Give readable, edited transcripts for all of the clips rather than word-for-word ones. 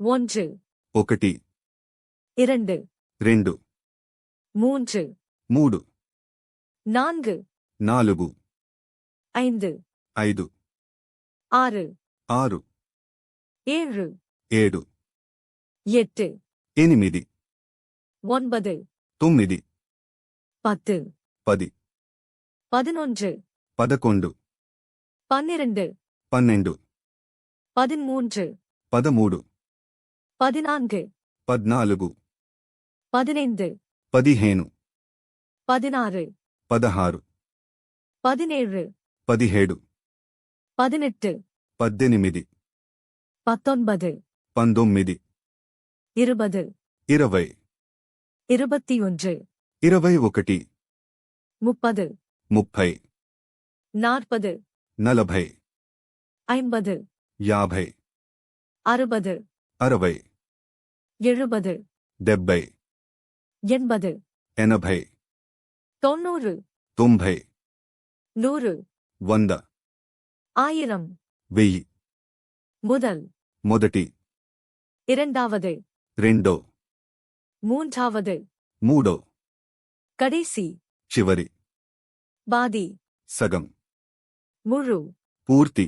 1 ఒకటి 2 రెండు 3 మూడు 4 నాలుగు 5 ఐదు 6 ఆరు 7 ఏడు 8 ఎనిమిది 9 తొమ్మిది 10 పది 11 పదకొండు 12 పన్నెండు 13 పదమూడు 14 పద్నాలుగు 15 పదిహేను 16 పదహారు 17 పదిహేడు 18 పద్దెనిమిది 19 పంతొమ్మిది 20 ఇరవై 21 21 30 ముప్పై 40 నలభై 50 యాభై 60 అరవై 70 డెబ్బై 80 ఎనభై 90 తొంభై 100 వంద 1000 వెయ్యి முதல் మొదటి இரண்டாவது రెండో மூன்றாவது మూడో கடைசி చివరి பாதி సగం முழு పూర్తి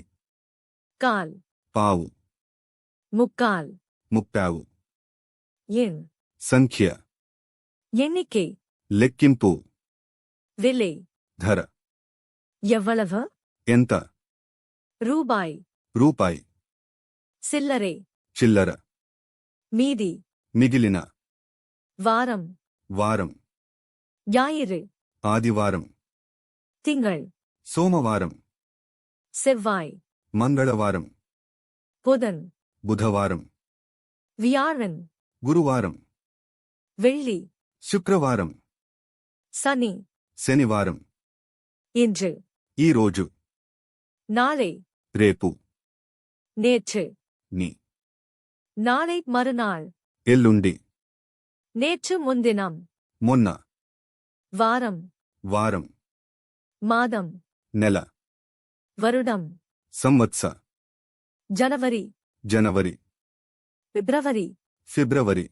கால் పావు முக்கால் ముప్పావు எண் సంఖ్య எண்ணிக்கை లెక్కింపు விலை ధర எவ்வளவு ఎంత ரூபாய் రూపాయి சில்லறை చిల్లర மீதி మిగిలిన வாரம் వారం ஞாயிறு ఆదివారం திங்கள் సోమవారం செவ்வாய் మంగళవారం புதன் బుధవారం வியாழன் గురువారం வெள்ளி శుక్రవారం சனி శనివారం இன்று ఈ రోజు நாளை రేపు நேற்று ని நாளை மறுநாள் ఎల్లుండి நேற்று முன்தினம் మొన్న வாரம் వారం மாதம் నెల வருடம் సంవత్స ஜனவரி జనవరి பிப்ரவரி ఫిబ్రవరి